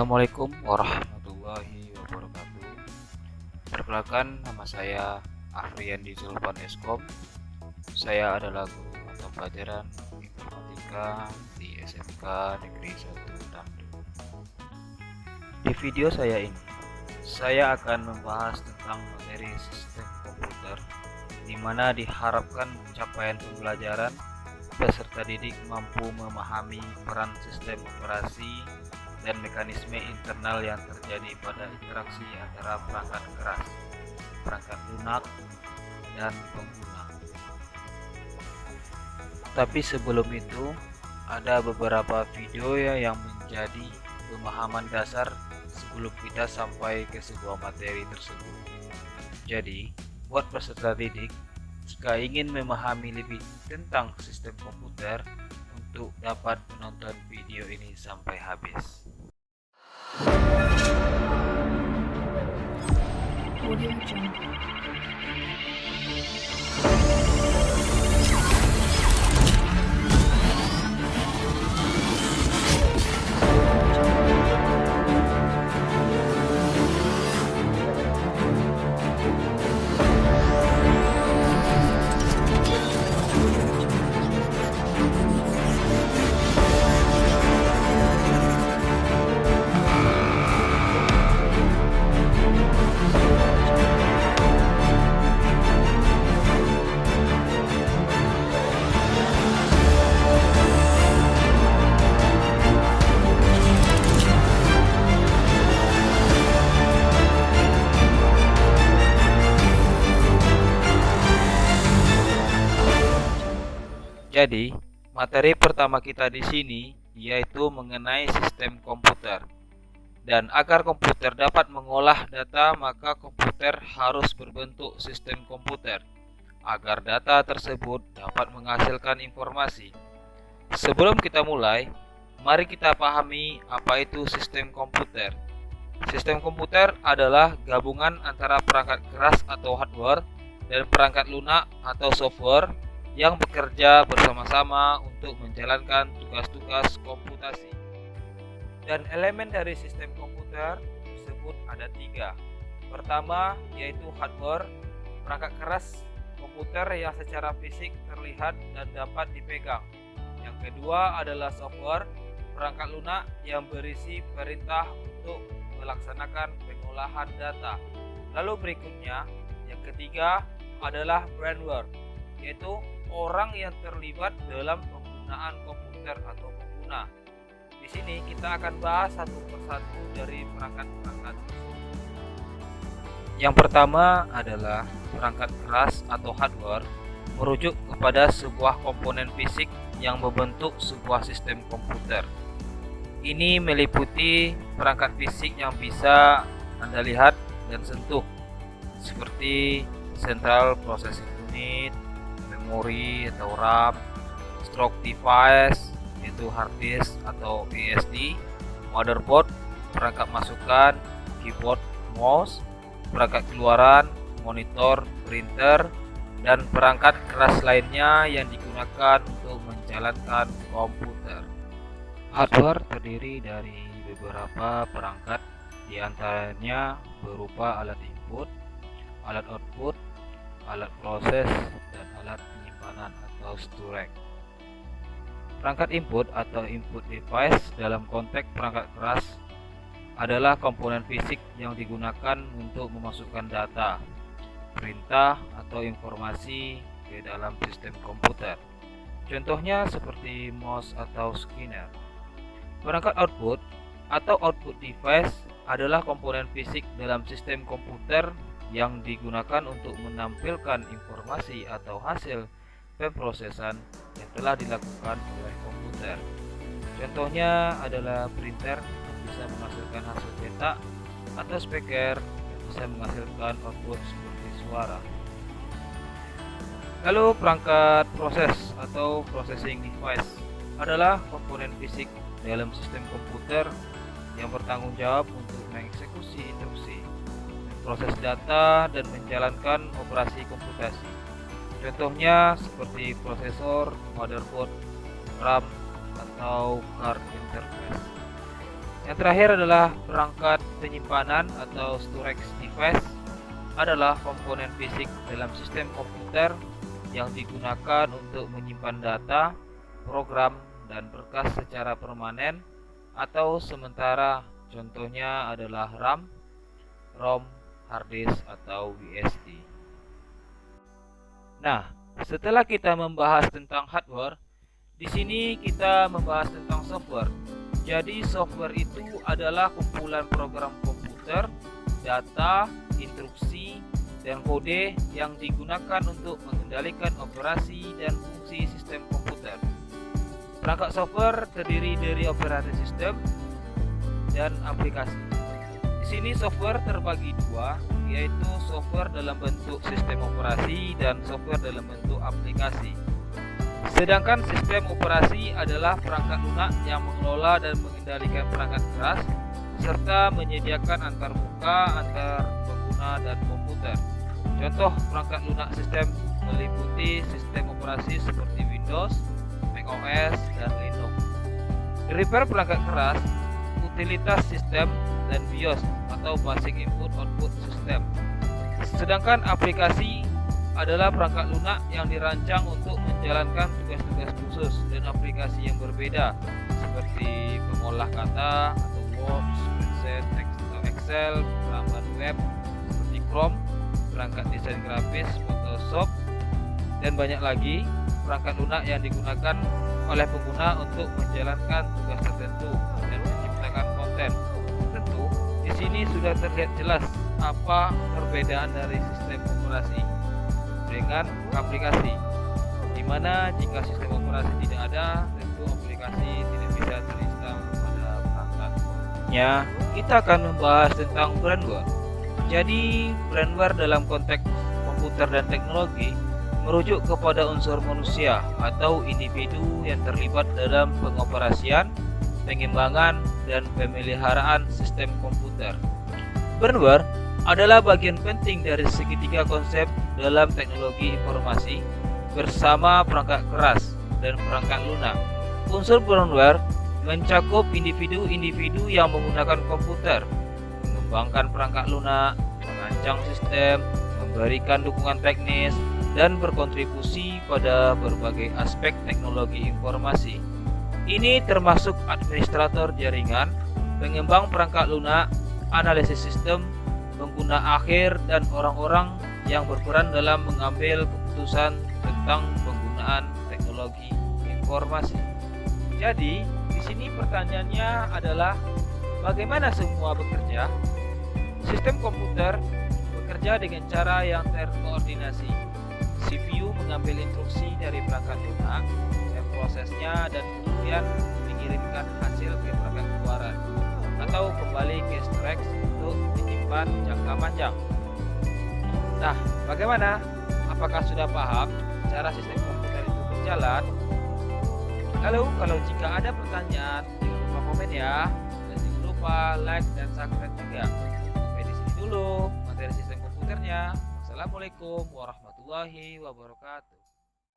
Assalamualaikum warahmatullahi wabarakatuh. Perkenalkan, nama saya Afriandi Zulfan Eskom. Saya adalah guru mata pelajaran informatika di SMK Negeri 1 Tamrin. Di video saya ini, saya akan membahas tentang materi sistem komputer, di mana diharapkan capaian pembelajaran peserta didik mampu memahami peran sistem operasi dan mekanisme internal yang terjadi pada interaksi antara perangkat keras, perangkat lunak, dan pengguna. Tapi sebelum itu, ada beberapa video yang menjadi pemahaman dasar sebelum kita sampai ke sebuah materi tersebut. Jadi, buat peserta didik, jika ingin memahami lebih tentang sistem komputer, untuk dapat menonton video ini sampai habis. Audio Jungle. Jadi, materi pertama kita di sini yaitu mengenai sistem komputer. Dan agar komputer dapat mengolah data, maka komputer harus berbentuk sistem komputer agar data tersebut dapat menghasilkan informasi. Sebelum kita mulai, mari kita pahami apa itu sistem komputer. Sistem komputer adalah gabungan antara perangkat keras atau hardware dan perangkat lunak atau software yang bekerja bersama-sama untuk menjalankan tugas-tugas komputasi. Dan elemen dari sistem komputer tersebut ada 3. Pertama yaitu hardware, perangkat keras komputer yang secara fisik terlihat dan dapat dipegang. Yang kedua adalah software, perangkat lunak yang berisi perintah untuk melaksanakan pengolahan data. Lalu berikutnya, yang ketiga adalah brainware, yaitu orang yang terlibat dalam penggunaan komputer atau pengguna. Di sini kita akan bahas satu persatu dari perangkat-perangkat tersebut. Yang pertama adalah perangkat keras atau hardware, merujuk kepada sebuah komponen fisik yang membentuk sebuah sistem komputer. Ini meliputi perangkat fisik yang bisa Anda lihat dan sentuh, seperti Central Processing Unit, memori atau RAM, stroke device yaitu hard disk atau SSD, motherboard, perangkat masukan, keyboard, mouse, perangkat keluaran, monitor, printer, dan perangkat keras lainnya yang digunakan untuk menjalankan komputer. Hardware terdiri dari beberapa perangkat, di antaranya berupa alat input, alat output, alat proses, dan alat penyimpanan atau storage. Perangkat input atau input device dalam konteks perangkat keras adalah komponen fisik yang digunakan untuk memasukkan data, perintah, atau informasi ke dalam sistem komputer. Contohnya seperti mouse atau scanner. Perangkat output atau output device adalah komponen fisik dalam sistem komputer yang digunakan untuk menampilkan informasi atau hasil pemrosesan yang telah dilakukan oleh komputer. Contohnya adalah printer yang bisa menghasilkan hasil cetak atau speaker yang bisa menghasilkan output seperti suara. Lalu perangkat proses atau processing device adalah komponen fisik dalam sistem komputer yang bertanggung jawab untuk mengeksekusi instruksi, proses data, dan menjalankan operasi komputasi. Contohnya seperti prosesor, motherboard, RAM, atau card interface. Yang terakhir adalah perangkat penyimpanan atau storage device, adalah komponen fisik dalam sistem komputer yang digunakan untuk menyimpan data, program, dan berkas secara permanen atau sementara. Contohnya adalah RAM, ROM, hard disk, atau USD. Nah, setelah kita membahas tentang hardware, di sini kita membahas tentang software. Jadi software itu adalah kumpulan program komputer, data, instruksi, dan kode yang digunakan untuk mengendalikan operasi dan fungsi sistem komputer. Perangkat software terdiri dari operating system dan aplikasi. Di sini software terbagi dua, yaitu software dalam bentuk sistem operasi dan software dalam bentuk aplikasi. Sedangkan sistem operasi adalah perangkat lunak yang mengelola dan mengendalikan perangkat keras serta menyediakan antar muka antar pengguna dan komputer. Contoh perangkat lunak sistem meliputi sistem operasi seperti Windows, macOS, dan Linux. Driver perangkat keras, utilitas sistem, dan BIOS atau Basic Input Output System. Sedangkan aplikasi adalah perangkat lunak yang dirancang untuk menjalankan tugas-tugas khusus dan aplikasi yang berbeda seperti pengolah kata atau Word, Spreadsheet, Excel, perangkat web seperti Chrome, perangkat desain grafis, Photoshop, dan banyak lagi perangkat lunak yang digunakan oleh pengguna untuk menjalankan tugas tertentu dan menciptakan konten. Tentu di sini sudah terlihat jelas apa perbedaan dari sistem operasi dengan aplikasi, di mana jika sistem operasi tidak ada, tentu aplikasi tidak bisa terinstall pada perangkatnya. Kita akan membahas tentang firmware. Jadi, firmware dalam konteks komputer dan teknologi merujuk kepada unsur manusia atau individu yang terlibat dalam pengoperasian, pengembangan, dan pemeliharaan sistem komputer. Firmware adalah bagian penting dari segitiga konsep dalam teknologi informasi bersama perangkat keras dan perangkat lunak. Unsur firmware mencakup individu-individu yang menggunakan komputer, mengembangkan perangkat lunak, merancang sistem, memberikan dukungan teknis, dan berkontribusi pada berbagai aspek teknologi informasi. Ini termasuk administrator jaringan, pengembang perangkat lunak, analisis sistem, pengguna akhir, dan orang-orang yang berperan dalam mengambil keputusan tentang penggunaan teknologi informasi. Jadi, di sini pertanyaannya adalah bagaimana semua bekerja? Sistem komputer bekerja dengan cara yang terkoordinasi. CPU mengambil instruksi dari perangkat lunak, memprosesnya, dan kemudian mengirimkan hasil ke perangkat keluaran atau kembali ke storage untuk disimpan jangka panjang. Nah, bagaimana? Apakah sudah paham cara sistem komputer itu berjalan? Lalu, kalau jika ada pertanyaan, jangan lupa komen ya, dan jangan lupa like dan subscribe juga. Sampai di sini dulu materi sistem komputernya. Assalamualaikum warahmatullahi wabarakatuh.